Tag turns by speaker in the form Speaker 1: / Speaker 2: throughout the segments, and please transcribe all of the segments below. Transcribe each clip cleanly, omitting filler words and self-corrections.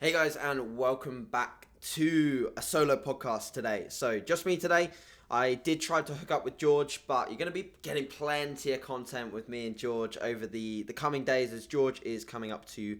Speaker 1: Hey guys, and welcome back to a solo podcast today. So, just me today. I did try to hook up with George, but you're going to be getting plenty of content with me and George over the coming days as George is coming up to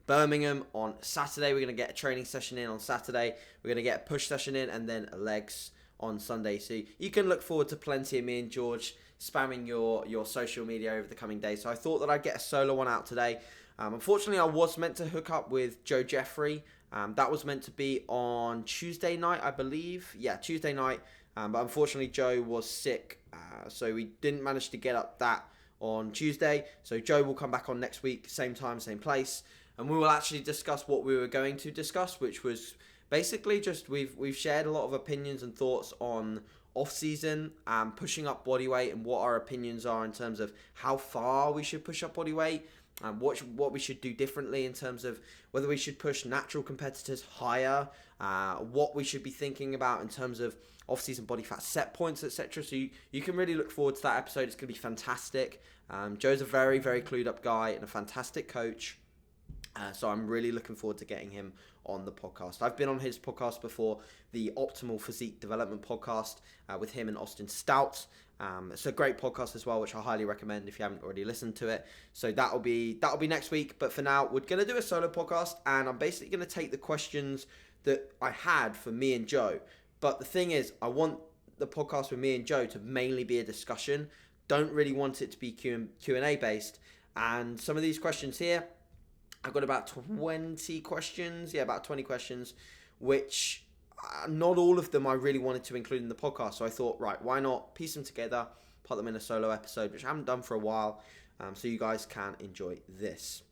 Speaker 1: Birmingham on Saturday. We're going to get a training session in on Saturday. We're going to get a push session in and then a legs on Sunday. So, you can look forward to plenty of me and George spamming your social media over the coming days. So, I thought that I'd get a solo one out today. Unfortunately, I was meant to hook up with Joe Jeffrey. That was meant to be on Tuesday night, I believe. Yeah, Tuesday night. But unfortunately, Joe was sick. So we didn't manage to get up that on Tuesday. So Joe will come back on next week, same time, same place. And we will actually discuss what we were going to discuss, which was basically just we've shared a lot of opinions and thoughts on off-season, pushing up body weight and what our opinions are in terms of how far we should push up body weight. What we should do differently in terms of whether we should push natural competitors higher, what we should be thinking about in terms of off-season body fat set points, etc. So you can really look forward to that episode. It's going to be fantastic. Joe's a very, very clued up guy and a fantastic coach. So I'm really looking forward to getting him on the podcast. I've been on his podcast before, the Optimal Physique Development podcast with him and Austin Stout. It's a great podcast as well, which I highly recommend if you haven't already listened to it. So that'll be next week. But for now, we're going to do a solo podcast, and I'm basically going to take the questions that I had for me and Joe. But the thing is, I want the podcast with me and Joe to mainly be a discussion. Don't really want it to be Q&A based. And some of these questions here, I've got about 20 questions. Yeah, about 20 questions, which not all of them I really wanted to include in the podcast. So I thought, right, why not piece them together, put them in a solo episode, which I haven't done for a while, so you guys can enjoy this.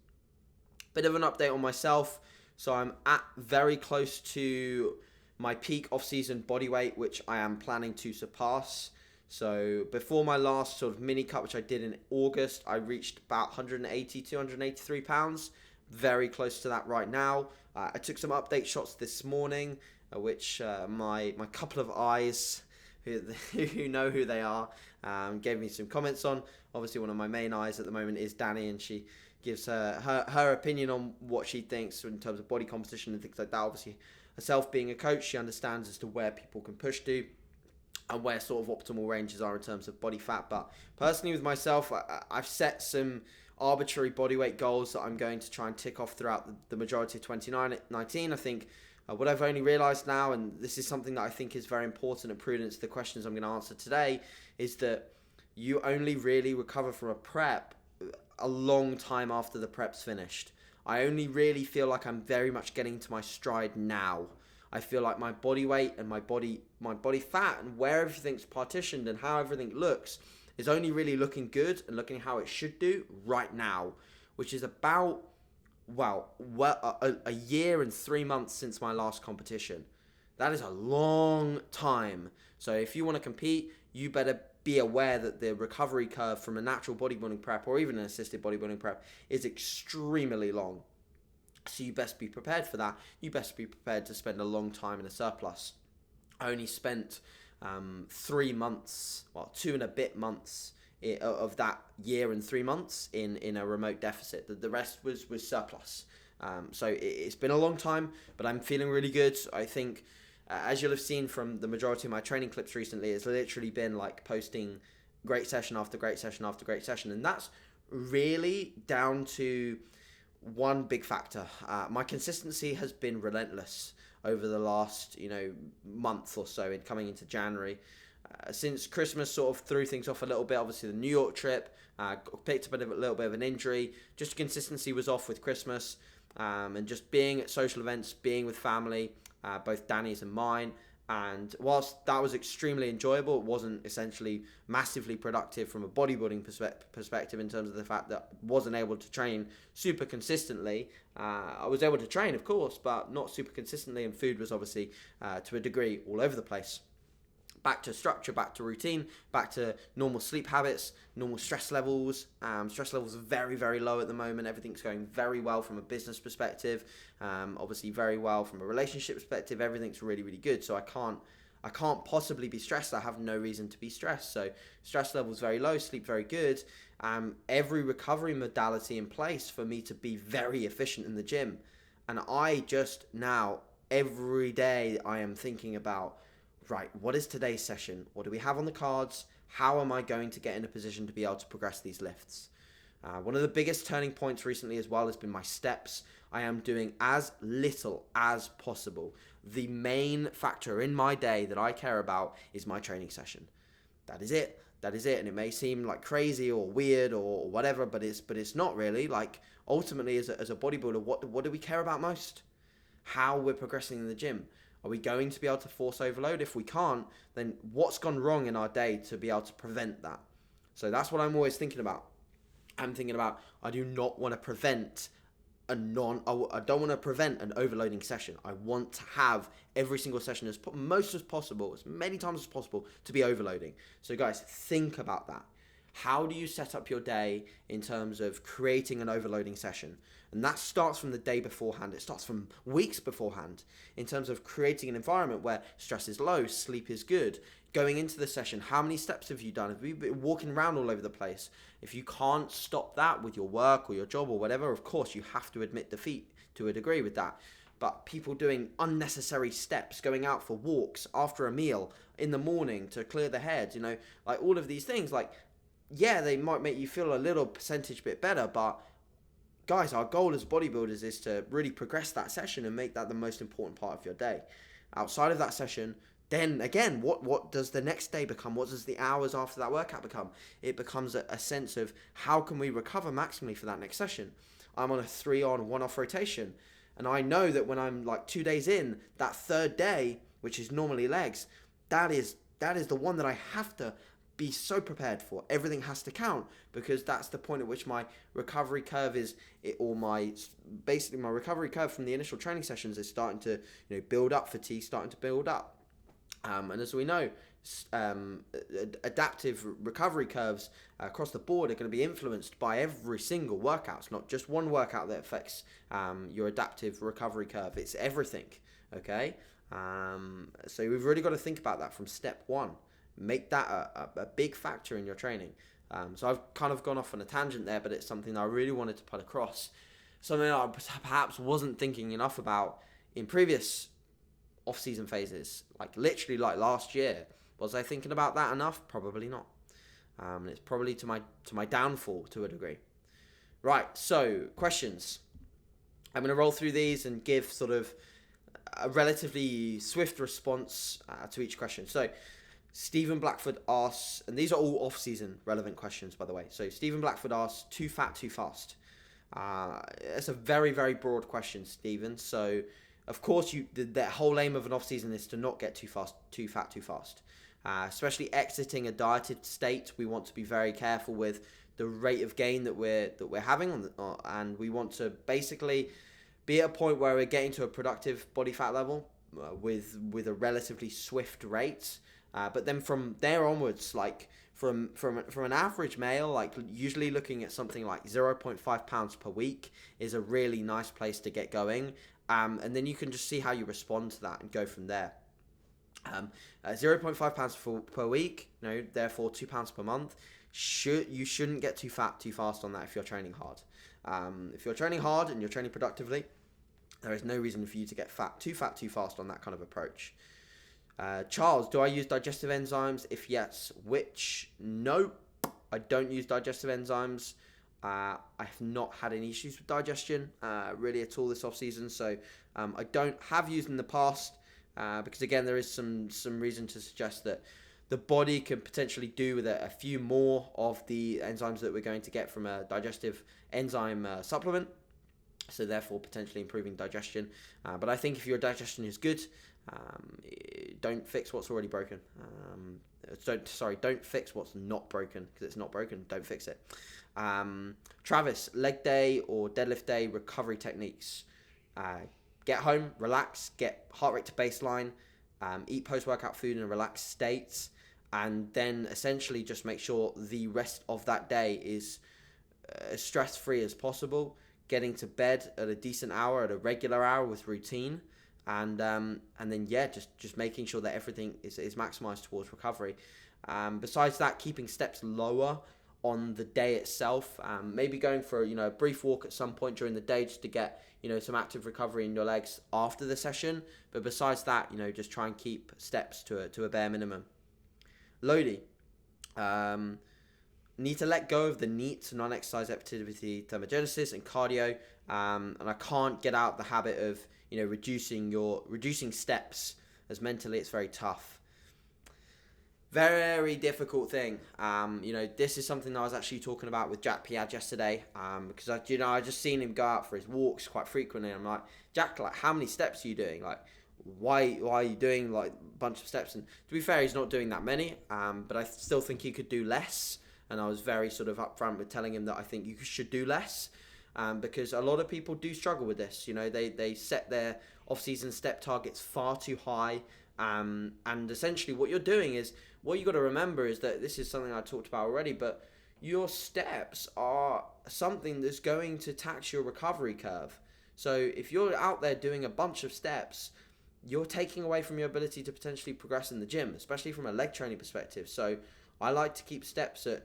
Speaker 1: Bit of an update on myself. So I'm at very close to my peak off-season body weight, which I am planning to surpass. So before my last sort of mini cut, which I did in August, I reached about 180 to 183 pounds. Very close to that right now. I took some update shots this morning, which my couple of eyes, who know who they are, gave me some comments on. Obviously, one of my main eyes at the moment is Danny, and she gives her opinion on what she thinks in terms of body composition and things like that. Obviously, herself being a coach, she understands as to where people can push to and where sort of optimal ranges are in terms of body fat. But personally with myself, I've set some arbitrary bodyweight goals that I'm going to try and tick off throughout the majority of 2019. I think what I've only realised now, and this is something that I think is very important and prudent to the questions I'm going to answer today, is that you only really recover from a prep a long time after the prep's finished. I only really feel like I'm very much getting to my stride now. I feel like my body weight and my body fat and where everything's partitioned and how everything looks is only really looking good and looking how it should do right now, which is about, a year and 3 months since my last competition. That is a long time. So if you want to compete, you better be aware that the recovery curve from a natural bodybuilding prep or even an assisted bodybuilding prep is extremely long. So you best be prepared for that. You best be prepared to spend a long time in a surplus. I only spent 3 months, 2 and a bit months of that year and 3 months in a remote deficit. The rest was surplus. So it's been a long time, but I'm feeling really good. I think, as you'll have seen from the majority of my training clips recently, it's literally been like posting great session after great session after great session. And that's really down to one big factor. My consistency has been relentless over the last month or so in coming into January. Since Christmas sort of threw things off a little bit, obviously the New York trip, picked up a little bit of an injury, just consistency was off with Christmas, and just being at social events, being with family, both Danny's and mine. And whilst that was extremely enjoyable, it wasn't essentially massively productive from a bodybuilding perspective in terms of the fact that I wasn't able to train super consistently. I was able to train, of course, but not super consistently, and food was obviously, to a degree, all over the place. Back to structure, back to routine, back to normal sleep habits, normal stress levels. Stress levels are very, very low at the moment. Everything's going very well from a business perspective. Obviously very well from a relationship perspective. Everything's really, really good. So I can't possibly be stressed. I have no reason to be stressed. So stress levels very low, sleep very good. Every recovery modality in place for me to be very efficient in the gym. And I just now, every day, I am thinking about, right, what is today's session? What do we have on the cards? How am I going to get in a position to be able to progress these lifts? One of the biggest turning points recently as well has been my steps. I am doing as little as possible. The main factor in my day that I care about is my training session. That is it. That is it. And it may seem like crazy or weird or whatever, but it's not really. Like, ultimately, as a bodybuilder, what do we care about most? How we're progressing in the gym. Are we going to be able to force overload? If we can't, then what's gone wrong in our day to be able to prevent that? So that's what I'm always thinking about. I'm thinking about, I do not want to prevent I don't want to prevent an overloading session. I want to have every single session as most as possible, as many times as possible, to be overloading. So guys, think about that. How do you set up your day in terms of creating an overloading session? And that starts from the day beforehand. It starts from weeks beforehand in terms of creating an environment where stress is low, sleep is good. Going into the session, how many steps have you done? Have you been walking around all over the place? If you can't stop that with your work or your job or whatever, of course, you have to admit defeat to a degree with that. But people doing unnecessary steps, going out for walks after a meal, in the morning to clear the head, like all of these things, like, yeah, they might make you feel a little percentage bit better, but guys, our goal as bodybuilders is to really progress that session and make that the most important part of your day. Outside of that session, then again, what does the next day become? What does the hours after that workout become? It becomes a sense of how can we recover maximally for that next session. I'm on a 3-on, 1-off rotation, and I know that when I'm like 2 days in, that third day, which is normally legs, that is the one that I have to be so prepared for. Everything has to count, because that's the point at which my recovery curve my recovery curve from the initial training sessions is starting to build up, fatigue starting to build up. And as we know, adaptive recovery curves across the board are going to be influenced by every single workout. It's not just one workout that affects your adaptive recovery curve. It's everything, okay? So we've really got to think about that from step one. Make that a big factor in your training. So I've kind of gone off on a tangent there, but it's something that I really wanted to put across. Something that I perhaps wasn't thinking enough about in previous off-season phases, like literally like last year. Was I thinking about that enough? Probably not. It's probably to my downfall to a degree. Right, so questions. I'm going to roll through these and give sort of a relatively swift response to each question. So Stephen Blackford asks, and these are all off-season relevant questions, by the way. So Stephen Blackford asks, too fat, too fast? It's a very, very broad question, Stephen. So of course, the whole aim of an off-season is to not get too fat, too fast. Especially exiting a dieted state, we want to be very careful with the rate of gain that we're having, and we want to basically be at a point where we're getting to a productive body fat level with a relatively swift rate. But then from there onwards, like from an average male, like usually looking at something like 0.5 pounds per week is a really nice place to get going. And then you can just see how you respond to that and go from there. 0.5 pounds per week, therefore 2 pounds per month. You shouldn't get too fat too fast on that if you're training hard. If you're training hard and you're training productively, there is no reason for you to get too fat too fast on that kind of approach. Charles, do I use digestive enzymes? If yes, which? No, I don't use digestive enzymes. I have not had any issues with digestion really at all this off season, so I don't have used in the past because again there is some reason to suggest that the body can potentially do with a few more of the enzymes that we're going to get from a digestive enzyme supplement, so therefore potentially improving digestion. But I think if your digestion is good, don't fix what's already broken. Don't fix what's not broken, because it's not broken. Don't fix it. Travis, leg day or deadlift day recovery techniques. Get home, relax, get heart rate to baseline, eat post-workout food in a relaxed state, and then essentially just make sure the rest of that day is as stress-free as possible, getting to bed at a decent hour, at a regular hour with routine, and then just making sure that everything is maximized towards recovery. Besides that, keeping steps lower on the day itself. Maybe going for a brief walk at some point during the day just to get some active recovery in your legs after the session. But besides that, just try and keep steps to a bare minimum. Loading. Need to let go of the NEAT, non-exercise activity thermogenesis, and cardio. And I can't get out the habit of reducing steps, as mentally it's very tough. Very difficult thing. This is something that I was actually talking about with Jack Piad yesterday. Because I just seen him go out for his walks quite frequently. And I'm like, Jack, like, how many steps are you doing? Like, why are you doing like a bunch of steps? And to be fair, he's not doing that many. But I still think he could do less. And I was very sort of upfront with telling him that I think you should do less. Because a lot of people do struggle with this. They set their off-season step targets far too high. And essentially what you're doing is, what you got to remember is that this is something I talked about already, but your steps are something that's going to tax your recovery curve. So if you're out there doing a bunch of steps, you're taking away from your ability to potentially progress in the gym, especially from a leg training perspective. So I like to keep steps at,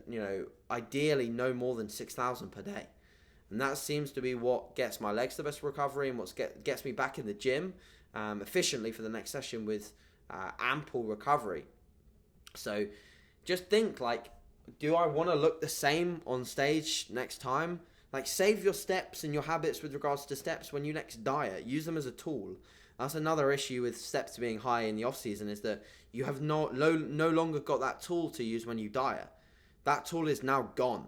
Speaker 1: ideally no more than 6,000 per day. And that seems to be what gets my legs the best recovery and what gets me back in the gym efficiently for the next session with ample recovery. So just think, like, do I want to look the same on stage next time? Like, save your steps and your habits with regards to steps when you next diet. Use them as a tool. That's another issue with steps being high in the off season, is that you have no longer got that tool to use when you diet. That tool is now gone.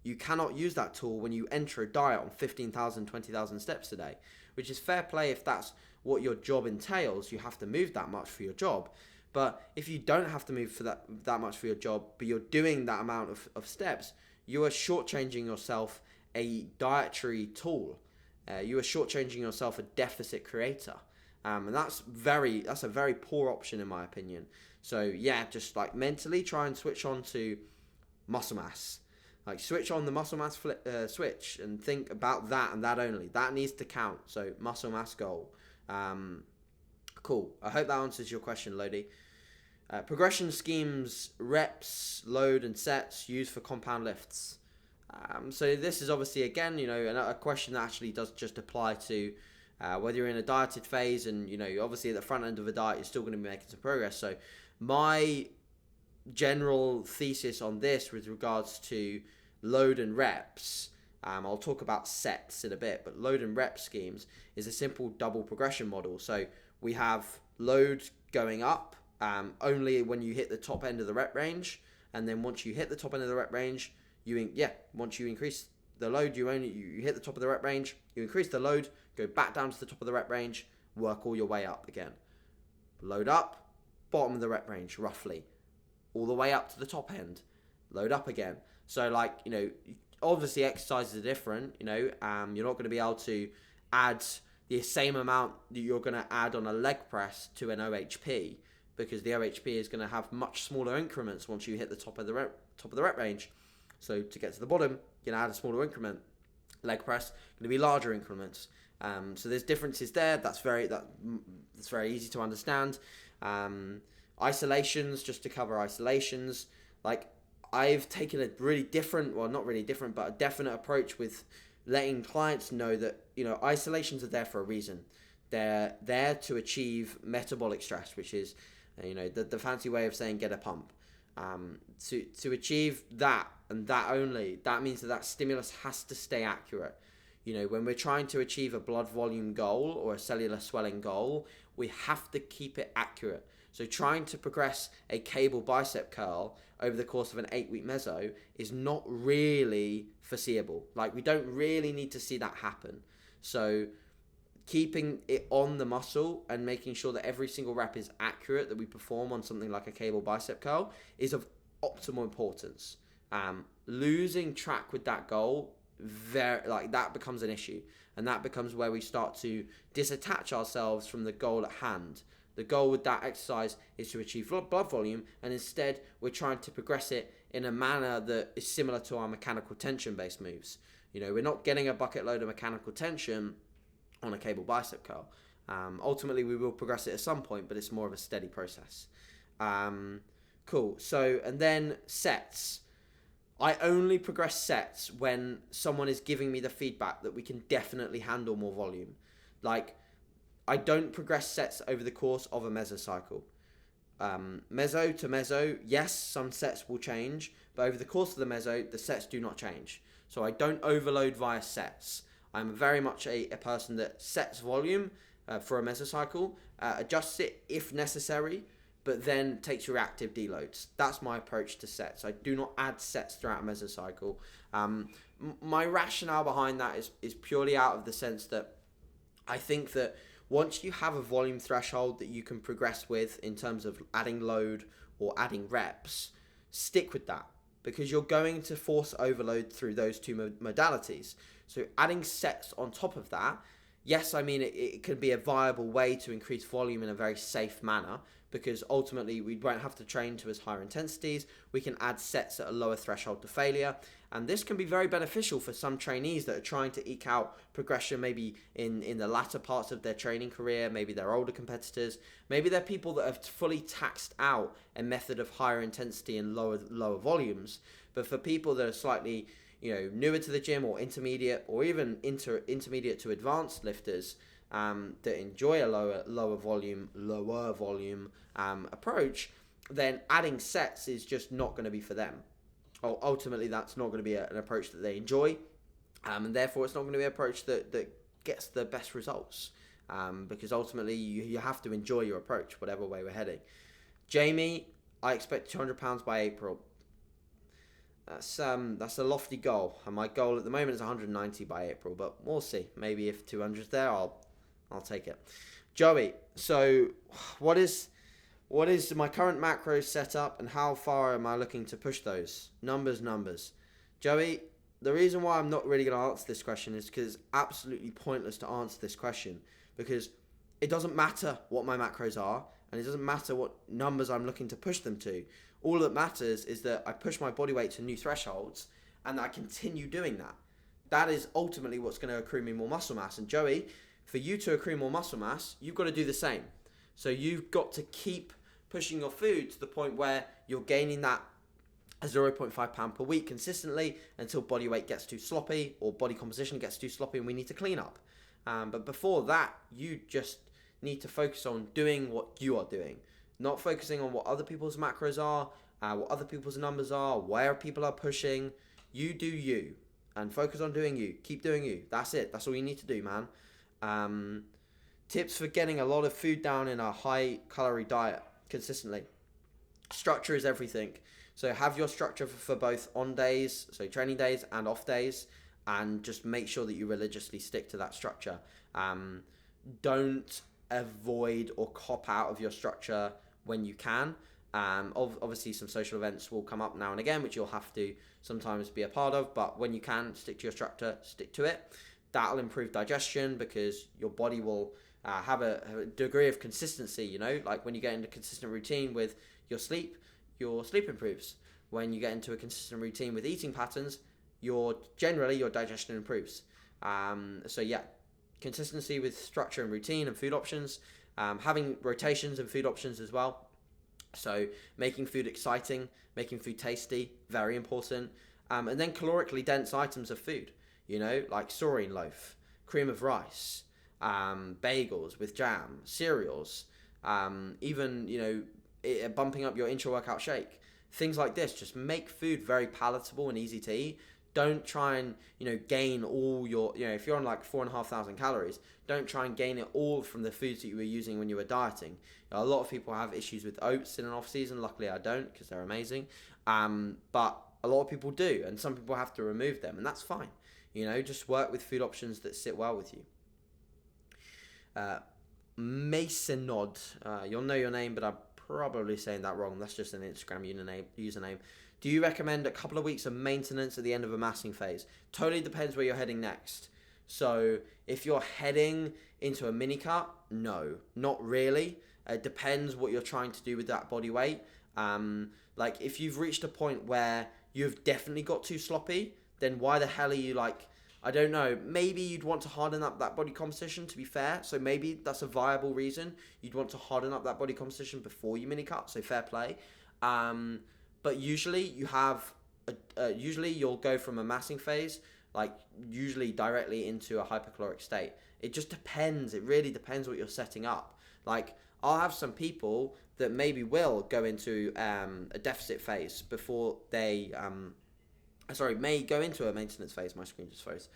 Speaker 1: You cannot use that tool when you enter a diet on 15,000, 20,000 steps a day, which is fair play if that's what your job entails. You have to move that much for your job. But if you don't have to move for that much for your job, but you're doing that amount of steps, you are shortchanging yourself a dietary tool. You are shortchanging yourself a deficit creator. And that's a very poor option in my opinion. So yeah, just like mentally try and switch on to muscle mass. Like, switch on the muscle mass switch and think about that and that only. That needs to count. So muscle mass goal. Cool. I hope that answers your question, Lodi. Progression schemes, reps, load, and sets used for compound lifts. So this is obviously, again, a question that actually does just apply to whether you're in a dieted phase and, obviously at the front end of a diet, you're still going to be making some progress. So my general thesis on this with regards to load and reps, I'll talk about sets in a bit, but load and rep schemes is a simple double progression model. So we have load going up only when you hit the top end of the rep range, and then once you hit the top end of the rep range, once you increase the load, you hit the top of the rep range, you increase the load, go back down to the top of the rep range, work all your way up again. Load up, bottom of the rep range roughly, all the way up to the top end, load up again. So obviously exercises are different, you're not going to be able to add the same amount that you're going to add on a leg press to an OHP, because the OHP is going to have much smaller increments once you hit the top of the rep range. So to get to the bottom, you're going to add a smaller increment. Leg press going to be larger increments. So there's differences there. That's very easy to understand. Isolations, just to cover isolations, like, I've taken a really different, well, not really different, but a definite approach with letting clients know that, isolations are there for a reason. They're there to achieve metabolic stress, which is, the fancy way of saying get a pump. To achieve that and that only, that means that stimulus has to stay accurate. When we're trying to achieve a blood volume goal or a cellular swelling goal, we have to keep it accurate. So trying to progress a cable bicep curl over the course of an 8-week meso is not really foreseeable. Like, we don't really need to see that happen. So keeping it on the muscle and making sure that every single rep is accurate that we perform on something like a cable bicep curl is of optimal importance. Losing track with that goal, that becomes an issue, and that becomes where we start to disattach ourselves from the goal at hand. The goal with that exercise is to achieve blood volume, and instead we're trying to progress it in a manner that is similar to our mechanical tension based moves. We're not getting a bucket load of mechanical tension on a cable bicep curl. Ultimately we will progress it at some point, but it's more of a steady process. Cool. So, and then sets. I only progress sets when someone is giving me the feedback that we can definitely handle more volume. Like, I don't progress sets over the course of a mesocycle. Meso to meso, yes, some sets will change, but over the course of the meso, the sets do not change. So I don't overload via sets. I'm very much a person that sets volume for a mesocycle, adjusts it if necessary, but then takes reactive deloads. That's my approach to sets. I do not add sets throughout a mesocycle. My rationale behind that is purely out of the sense that I think that once you have a volume threshold that you can progress with in terms of adding load or adding reps, stick with that, because you're going to force overload through those two modalities. So adding sets on top of that, yes, I mean, it can be a viable way to increase volume in a very safe manner, because ultimately we won't have to train to as higher intensities. We can add sets at a lower threshold to failure. And this can be very beneficial for some trainees that are trying to eke out progression maybe in the latter parts of their training career. Maybe they're older competitors. Maybe they're people that have fully taxed out a method of higher intensity and lower volumes. But for people that are slightly newer to the gym, or intermediate, or even intermediate to advanced lifters that enjoy a lower volume approach, then adding sets is just not going to be for them. Ultimately, that's not going to be an approach that they enjoy, and therefore it's not going to be an approach that gets the best results, because ultimately you have to enjoy your approach, whatever way we're heading. Jamie, I expect 200 pounds by April. That's a lofty goal, and my goal at the moment is 190 by April, but we'll see. Maybe if 200's there, I'll take it. Joey, so what is my current macro setup, and how far am I looking to push those? Numbers. Joey, the reason why I'm not really going to answer this question is because it's absolutely pointless to answer this question, because it doesn't matter what my macros are, and it doesn't matter what numbers I'm looking to push them to. All that matters is that I push my body weight to new thresholds, and that I continue doing that. That is ultimately what's going to accrue me more muscle mass. And Joey, for you to accrue more muscle mass, you've got to do the same. So you've got to keep pushing your food to the point where you're gaining that 0.5 pound per week consistently until body weight gets too sloppy or body composition gets too sloppy and we need to clean up. But before that, you just need to focus on doing what you are doing, not focusing on what other people's macros are, what other people's numbers are, where people are pushing. You do you, and focus on doing you. Keep doing you. That's it. That's all you need to do, man. Tips for getting a lot of food down in a high calorie diet consistently. Structure is everything. So have your structure for both on days, so training days, and off days, and just make sure that you religiously stick to that structure. Don't avoid or cop out of your structure when you can. Obviously some social events will come up now and again, which you'll have to sometimes be a part of, but when you can, stick to your structure, stick to it. That'll improve digestion, because your body will have a degree of consistency, like when you get into a consistent routine with your sleep improves. When you get into a consistent routine with eating patterns, your digestion improves. So yeah, consistency with structure and routine and food options, having rotations and food options as well. So making food exciting, making food tasty, very important. And then calorically dense items of food, like saurine loaf, cream of rice, bagels with jam, cereals, even, bumping up your intra-workout shake. Things like this just make food very palatable and easy to eat. Don't try and, gain all your, if you're on like 4,500 calories, don't try and gain it all from the foods that you were using when you were dieting. A lot of people have issues with oats in an off season. Luckily I don't, because they're amazing. But a lot of people do, and some people have to remove them, and that's fine. Just work with food options that sit well with you. Masonod, you'll know your name, but I'm probably saying that wrong. That's just an Instagram username. Do you recommend a couple of weeks of maintenance at the end of a massing phase? Totally depends where you're heading next. So if you're heading into a mini cut, no, not really. It depends what you're trying to do with that body weight. Like if you've reached a point where you've definitely got too sloppy, then why the hell are you I don't know, maybe you'd want to harden up that body composition, to be fair. So maybe that's a viable reason. You'd want to harden up that body composition before you mini cut, so fair play. But usually you have usually you'll go from a massing phase, like usually directly into a hypercaloric state. It just depends. It really depends what you're setting up. Like, I'll have some people that maybe will go into a deficit phase before they may go into a maintenance phase. My screen just froze.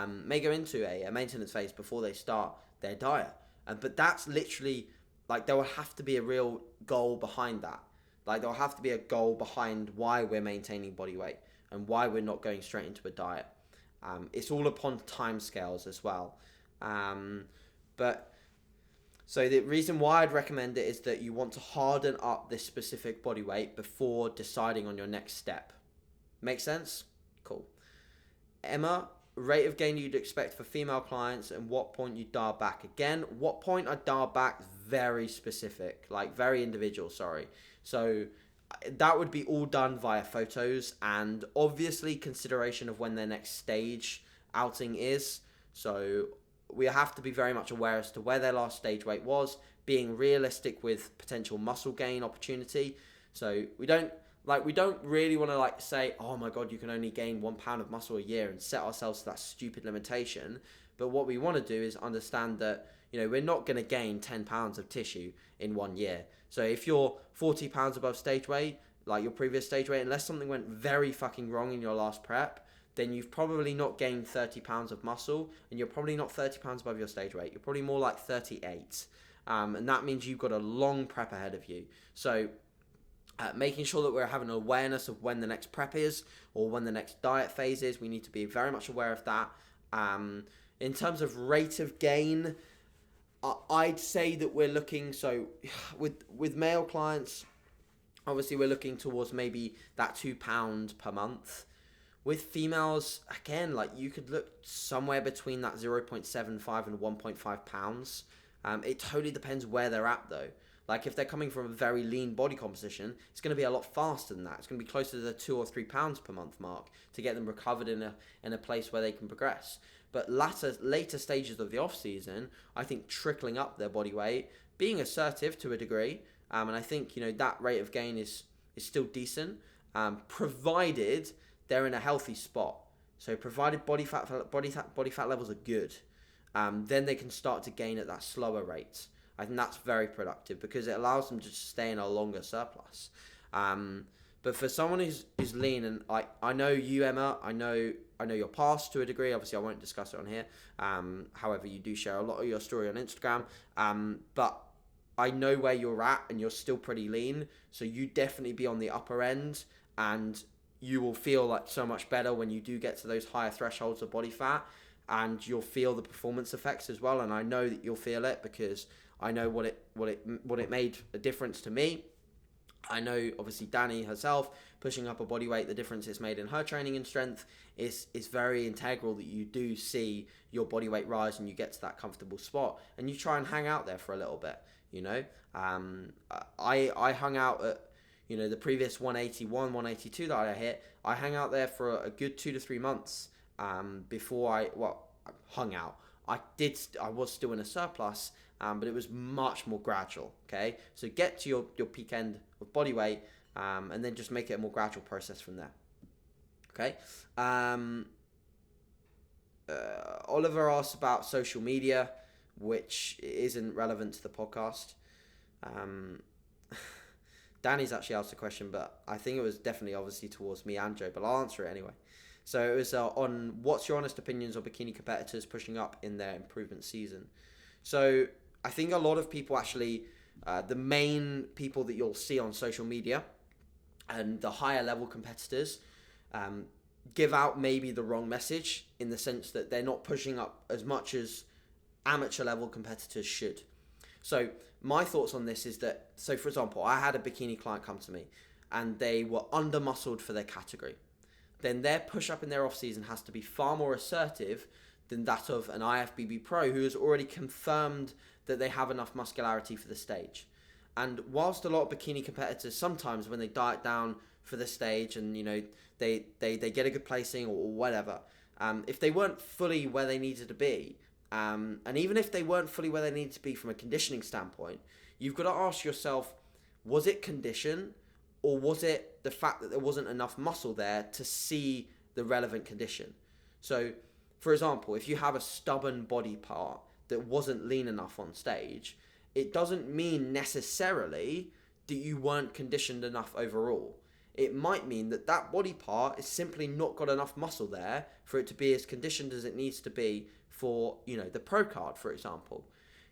Speaker 1: May go into a maintenance phase before they start their diet. But that's literally, like, there will have to be a real goal behind that. Like, there will have to be a goal behind why we're maintaining body weight and why we're not going straight into a diet. It's all upon timescales as well. So the reason why I'd recommend it is that you want to harden up this specific body weight before deciding on your next step. Make sense? Cool. Emma, rate of gain you'd expect for female clients and what point you dial back. Again, what point I dial back is very specific, like very individual, sorry. So that would be all done via photos and obviously consideration of when their next stage outing is. So we have to be very much aware as to where their last stage weight was, being realistic with potential muscle gain opportunity. So we don't really want to say, oh my God, you can only gain 1 pound of muscle a year and set ourselves to that stupid limitation. But what we want to do is understand that, we're not going to gain 10 pounds of tissue in 1 year. So if you're 40 pounds above stage weight, like your previous stage weight, unless something went very fucking wrong in your last prep, then you've probably not gained 30 pounds of muscle and you're probably not 30 pounds above your stage weight. You're probably more like 38. And that means you've got a long prep ahead of you. So making sure that we're having an awareness of when the next prep is or when the next diet phase is, we need to be very much aware of that. In terms of rate of gain, I'd say that we're looking, so with male clients, obviously we're looking towards maybe that £2 per month. With females, again, you could look somewhere between that 0.75 and 1.5 pounds. It totally depends where they're at though. Like if they're coming from a very lean body composition, it's going to be a lot faster than that. It's going to be closer to the 2 or 3 pounds per month mark to get them recovered in a place where they can progress. But later stages of the off season, I think trickling up their body weight, being assertive to a degree, and I think that rate of gain is still decent, provided they're in a healthy spot. So provided body fat levels are good, then they can start to gain at that slower rate. I think that's very productive because it allows them to stay in a longer surplus. But for someone who's lean, and I know you, Emma, I know your past to a degree. Obviously, I won't discuss it on here. However, you do share a lot of your story on Instagram. But I know where you're at, and you're still pretty lean. So you definitely be on the upper end, and you will feel like so much better when you do get to those higher thresholds of body fat, and you'll feel the performance effects as well. And I know that you'll feel it because I know what it made a difference to me. I know obviously Danny herself pushing up a body weight, the difference it's made in her training and strength is very integral, that you do see your body weight rise and you get to that comfortable spot and you try and hang out there for a little bit. I hung out at the previous 181, 182 that I hit. I hung out there for a good 2 to 3 months before I hung out. I was still in a surplus, but it was much more gradual. Okay, so get to your peak end of body weight, and then just make it a more gradual process from there. Okay. Oliver asked about social media, which isn't relevant to the podcast. Danny's actually asked a question, but I think it was definitely obviously towards me and Joe, but I'll answer it anyway. So it was on what's your honest opinions of bikini competitors pushing up in their improvement season. So I think a lot of people actually, the main people that you'll see on social media and the higher level competitors give out maybe the wrong message, in the sense that they're not pushing up as much as amateur level competitors should. So my thoughts on this is that, so for example, I had a bikini client come to me and they were under muscled for their category. Then their push up in their off season has to be far more assertive than that of an IFBB pro who has already confirmed that they have enough muscularity for the stage. And whilst a lot of bikini competitors, sometimes when they diet down for the stage and they get a good placing or whatever, if they weren't fully where they needed to be, and even if they weren't fully where they needed to be from a conditioning standpoint, you've got to ask yourself, was it condition or was it the fact that there wasn't enough muscle there to see the relevant condition? So, for example, if you have a stubborn body part that wasn't lean enough on stage, it doesn't mean necessarily that you weren't conditioned enough overall. It might mean that that body part is simply not got enough muscle there for it to be as conditioned as it needs to be for, the pro card, for example.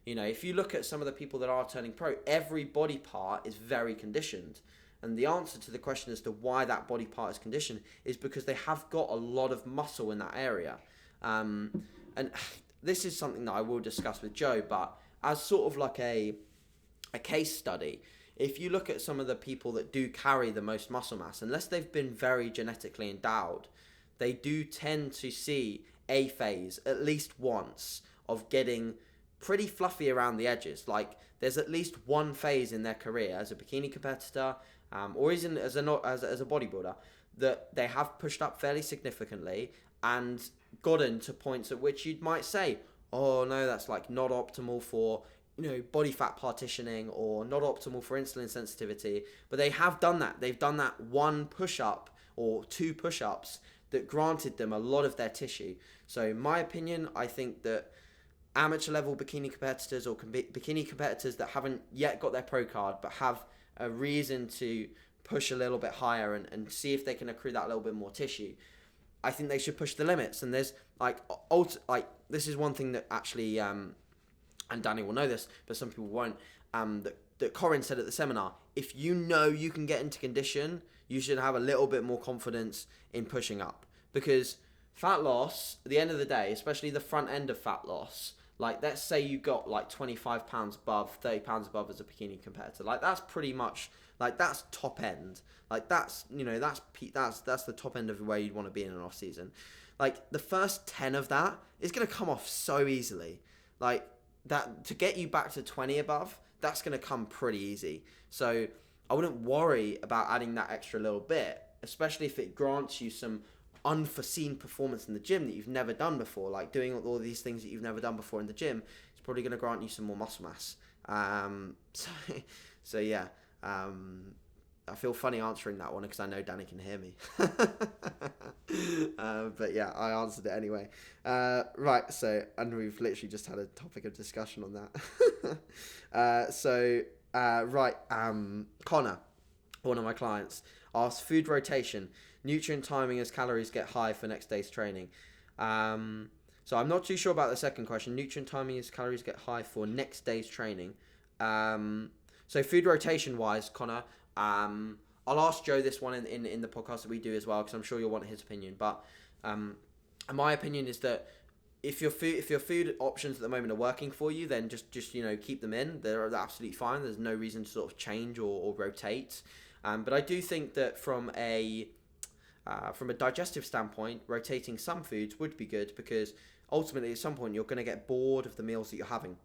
Speaker 1: If you look at some of the people that are turning pro, every body part is very conditioned. And the answer to the question as to why that body part is conditioned is because they have got a lot of muscle in that area. And this is something that I will discuss with Joe, but as sort of like a case study, if you look at some of the people that do carry the most muscle mass, unless they've been very genetically endowed, they do tend to see a phase at least once of getting pretty fluffy around the edges. Like there's at least one phase in their career as a bikini competitor, or even as a bodybuilder, that they have pushed up fairly significantly and gotten to points at which you might say, oh no, that's like not optimal for body fat partitioning or not optimal for insulin sensitivity. But they have done that. They've done that one push-up or two push-ups that granted them a lot of their tissue. So in my opinion, I think that amateur level bikini competitors or bikini competitors that haven't yet got their pro card but have a reason to push a little bit higher and see if they can accrue that little bit more tissue, I think they should push the limits. And there's this is one thing that actually and Danny will know this, but some people won't, that Corin said at the seminar, if you can get into condition, you should have a little bit more confidence in pushing up. Because fat loss, at the end of the day, especially the front end of fat loss, like let's say you got like 25 pounds above, 30 pounds above as a bikini competitor, like that's pretty much, like that's top end. Like that's the top end of where you'd want to be in an off season. Like the first 10 of that is going to come off so easily. Like that, to get you back to 20 above, that's going to come pretty easy. So I wouldn't worry about adding that extra little bit, especially if it grants you some unforeseen performance in the gym that you've never done before. Like doing all these things that you've never done before in the gym, it's probably going to grant you some more muscle mass. So yeah, I feel funny answering that one because I know Danny can hear me. But yeah, I answered it anyway. Right, so, and we've literally just had a topic of discussion on that. Connor, one of my clients, asked food rotation, nutrient timing as calories get high for next day's training. So I'm not too sure about the second question. Nutrient timing as calories get high for next day's training. So food rotation wise, Connor, I'll ask Joe this one in the podcast that we do as well, because I'm sure you'll want his opinion. But my opinion is that if your food options at the moment are working for you, then just keep them in. They're absolutely fine. There's no reason to sort of change or rotate. But I do think that from a digestive standpoint, rotating some foods would be good, because ultimately at some point you're going to get bored of the meals that you're having.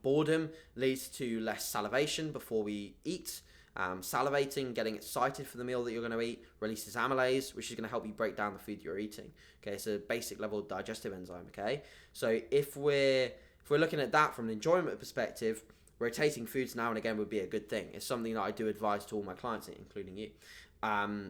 Speaker 1: Boredom leads to less salivation before we eat. Salivating, getting excited for the meal that you're going to eat, releases amylase, which is going to help you break down the food you're eating. Okay, it's a basic level digestive enzyme. Okay, so if we're looking at that from an enjoyment perspective, rotating foods now and again would be a good thing. It's something that I do advise to all my clients, including you.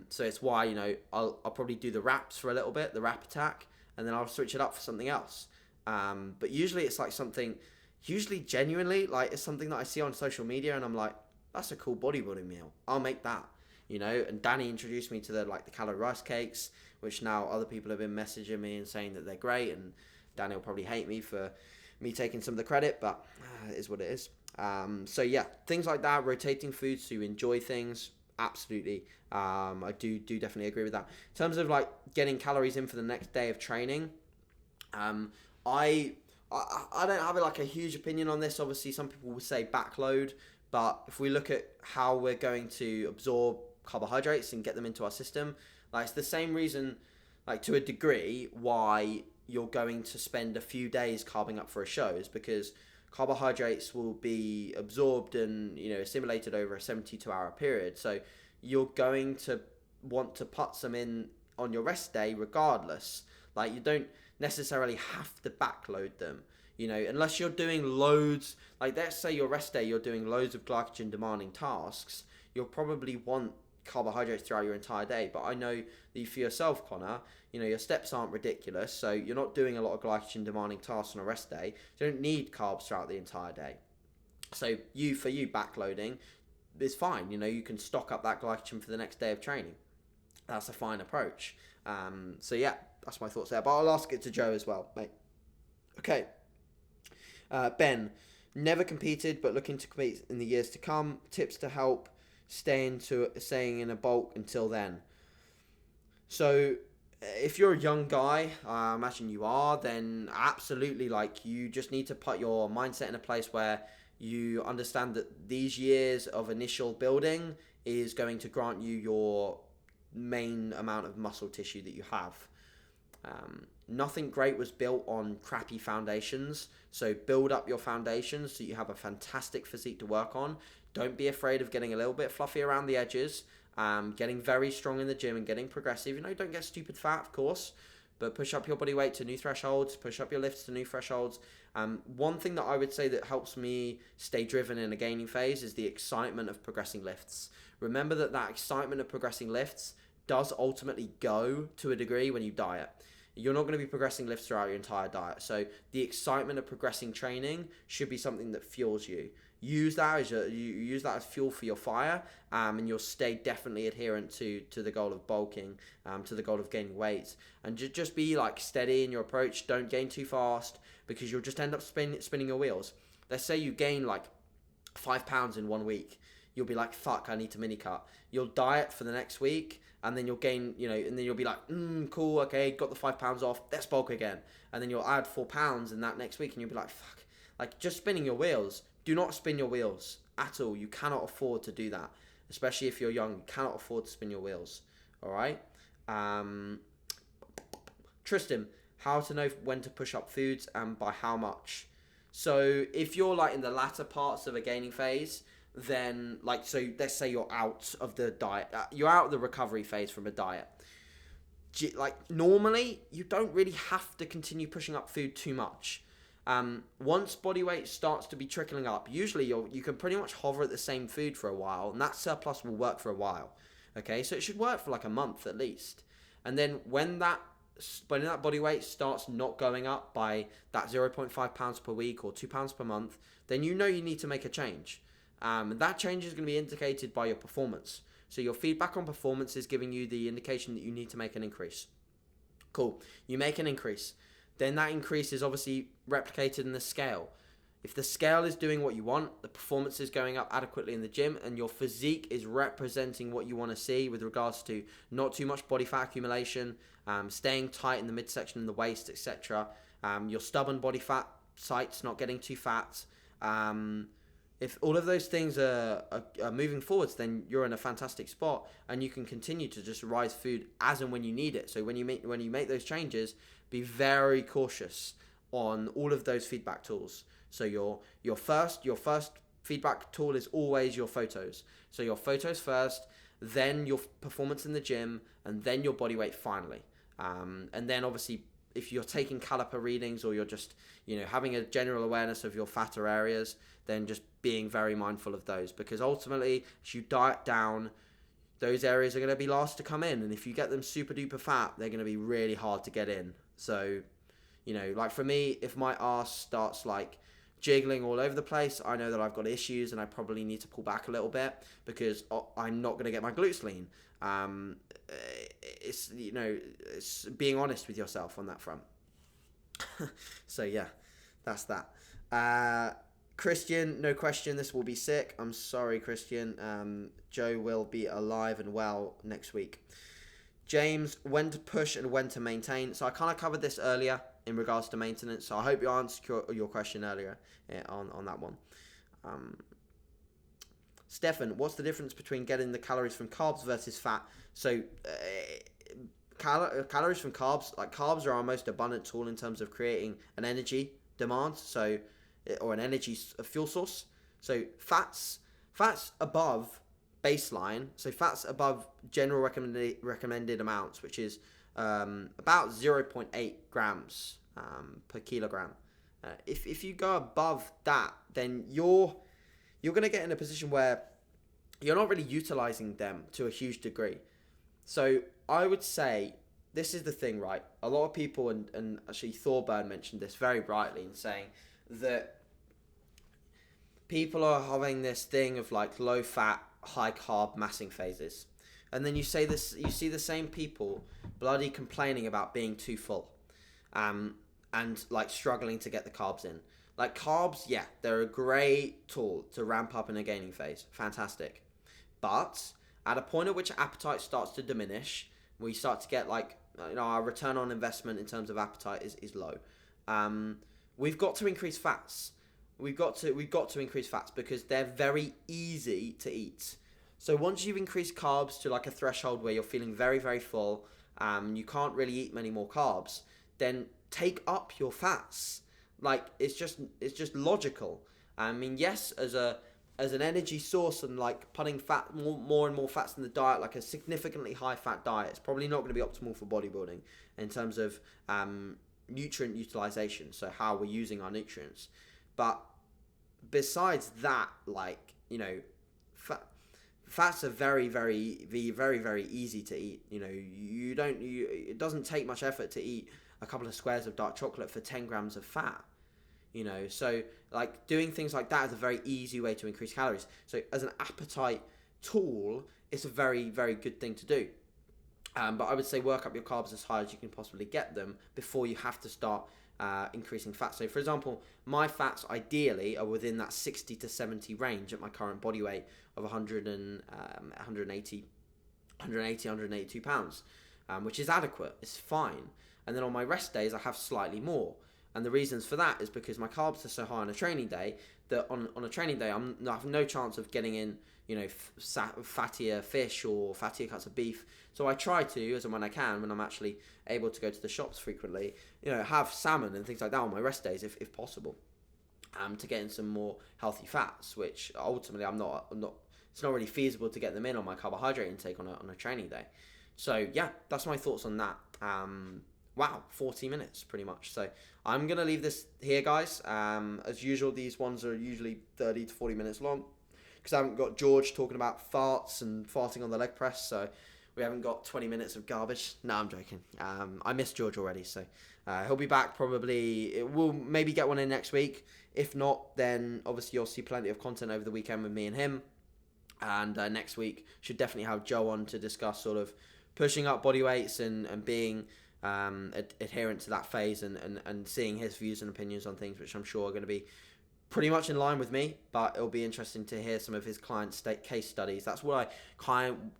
Speaker 1: So it's why I'll probably do the wraps for a little bit, the wrap attack, and then I'll switch it up for something else. But usually it's like something, genuinely, like it's something that I see on social media, and I'm like, that's a cool bodybuilding meal. I'll make that, And Danny introduced me to the calorie rice cakes, which now other people have been messaging me and saying that they're great. And Danny will probably hate me for me taking some of the credit, but it is what it is. So yeah, things like that, rotating foods so you enjoy things, absolutely. I do definitely agree with that. In terms of getting calories in for the next day of training, I don't have a huge opinion on this. Obviously, some people would say backload. But if we look at how we're going to absorb carbohydrates and get them into our system, it's the same reason, to a degree, why you're going to spend a few days carbing up for a show, is because carbohydrates will be absorbed and assimilated over a 72-hour period. So you're going to want to put some in on your rest day regardless. You don't necessarily have to backload them. Unless you're doing loads, let's say your rest day, you're doing loads of glycogen demanding tasks, you'll probably want carbohydrates throughout your entire day. But I know that for yourself, Connor, your steps aren't ridiculous, so you're not doing a lot of glycogen demanding tasks on a rest day. You don't need carbs throughout the entire day. So for you, backloading is fine. You can stock up that glycogen for the next day of training. That's a fine approach. So yeah, that's my thoughts there. But I'll ask it to Joe as well, mate. Okay. Ben, never competed, but looking to compete in the years to come. Tips to help staying in a bulk until then. So if you're a young guy, I imagine you are, then absolutely, you just need to put your mindset in a place where you understand that these years of initial building is going to grant you your main amount of muscle tissue that you have. Nothing great was built on crappy foundations, so build up your foundations so you have a fantastic physique to work on. Don't be afraid of getting a little bit fluffy around the edges, getting very strong in the gym and getting progressive. Don't get stupid fat, of course, but push up your body weight to new thresholds, push up your lifts to new thresholds. One thing that I would say that helps me stay driven in a gaining phase is the excitement of progressing lifts. Remember that excitement of progressing lifts does ultimately go to a degree when you diet. You're not going to be progressing lifts throughout your entire diet. So the excitement of progressing training should be something that fuels you. Use that as fuel for your fire, and you'll stay definitely adherent to the goal of bulking, to the goal of gaining weight. And just be steady in your approach. Don't gain too fast, because you'll just end up spinning your wheels. Let's say you gain 5 pounds in 1 week. You'll be like, fuck, I need to mini cut. You'll diet for the next week, and then you'll gain, and then you'll be like, cool, okay, got the 5 pounds off, let's bulk again. And then you'll add 4 pounds in that next week, and you'll be like, fuck, just spinning your wheels. Do not spin your wheels at all. You cannot afford to do that, especially if you're young. You cannot afford to spin your wheels. All right. Tristan, how to know when to push up foods and by how much? So if you're in the latter parts of a gaining phase, then so let's say you're out of the diet, you're out of the recovery phase from a diet. Normally you don't really have to continue pushing up food too much. Once body weight starts to be trickling up, usually you can pretty much hover at the same food for a while, and that surplus will work for a while. Okay, so it should work for a month at least. And then when that body weight starts not going up by that 0.5 pounds per week or 2 pounds per month, then you need to make a change. That change is going to be indicated by your performance. So your feedback on performance is giving you the indication that you need to make an increase. Cool. You make an increase. Then that increase is obviously replicated in the scale. If the scale is doing what you want, the performance is going up adequately in the gym, and your physique is representing what you want to see with regards to not too much body fat accumulation, staying tight in the midsection and the waist, etc. Your stubborn body fat sites not getting too fat. If all of those things are moving forwards, then you're in a fantastic spot, and you can continue to just rise food as and when you need it. So when you make those changes, be very cautious on all of those feedback tools. So your first feedback tool is always your photos. So your photos first, then your performance in the gym, and then your body weight finally. And then obviously, if you're taking caliper readings, or you're just having a general awareness of your fatter areas, then just being very mindful of those, because ultimately, as you diet down, those areas are going to be last to come in, and if you get them super duper fat, they're going to be really hard to get in. So for me, if my ass starts jiggling all over the place, I know that I've got issues, and I probably need to pull back a little bit, because I'm not going to get my glutes lean. It's being honest with yourself on that front. So yeah, that's that. Christian, no question, this will be sick. I'm sorry, Christian. Joe will be alive and well next week. James, when to push and when to maintain. So I kind of covered this earlier in regards to maintenance. So I hope you answered your question earlier on that one. Stefan, what's the difference between getting the calories from carbs versus fat? So calories from carbs, carbs are our most abundant tool in terms of creating an energy demand, or an energy fuel source. So fats above baseline, so fats above general recommended amounts, which is about 0.8 grams per kilogram. If you go above that, then you're going to get in a position where you're not really utilizing them to a huge degree. So I would say this is the thing, right? A lot of people, and actually Thorburn mentioned this very rightly in saying that people are having this thing of like low fat, high carb massing phases. And then you see the same people bloody complaining about being too full, and like struggling to get the carbs in. Like carbs, yeah, they're a great tool to ramp up in a gaining phase. Fantastic. But at a point at which appetite starts to diminish, we start to get like, our return on investment in terms of appetite is low. We've got to increase fats. We've got to increase fats because they're very easy to eat. So once you've increased carbs to like a threshold where you're feeling very, very full, you can't really eat many more carbs, then take up your fats. Like it's just logical. I mean, yes, as an energy source and like putting fat more and more fats in the diet, like a significantly high fat diet, it's probably not going to be optimal for bodybuilding in terms of nutrient utilization. So how we're using our nutrients. But besides that, like, fats are very, very, very, very easy to eat. It doesn't take much effort to eat a couple of squares of dark chocolate for 10 grams of fat. So like doing things like that is a very easy way to increase calories. So as an appetite tool, it's a very, very good thing to do. But I would say work up your carbs as high as you can possibly get them before you have to start increasing fat. So for example, my fats ideally are within that 60 to 70 range at my current body weight of 182 pounds, which is adequate. It's fine. And then on my rest days, I have slightly more. And the reasons for that is because my carbs are so high on a training day that on a training day, I have no chance of getting in, fattier fish or fattier cuts of beef. So I try to, as and when I can, when I'm actually able to go to the shops frequently, have salmon and things like that on my rest days if possible, to get in some more healthy fats, which ultimately I'm not. It's not really feasible to get them in on my carbohydrate intake on a training day. So yeah, that's my thoughts on that. Wow, 40 minutes pretty much. So I'm going to leave this here, guys. As usual, these ones are usually 30 to 40 minutes long because I haven't got George talking about farts and farting on the leg press. So we haven't got 20 minutes of garbage. No, I'm joking. I miss George already. So he'll be back probably. We'll maybe get one in next week. If not, then obviously you'll see plenty of content over the weekend with me and him. And next week should definitely have Joe on to discuss sort of pushing up body weights and being adherent to that phase and seeing his views and opinions on things, which I'm sure are going to be pretty much in line with me, but it'll be interesting to hear some of his client case studies. That's what I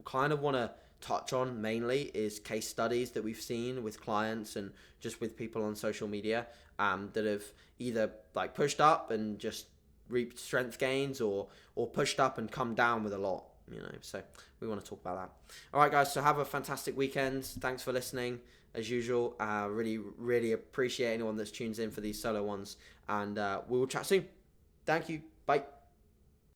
Speaker 1: kind of want to touch on mainly, is case studies that we've seen with clients and just with people on social media that have either like pushed up and just reaped strength gains or pushed up and come down with a lot. So we want to talk about that. All right, guys, so have a fantastic weekend. Thanks for listening. As usual, really, really appreciate anyone that's tunes in for these solo ones. And we will chat soon. Thank you. Bye.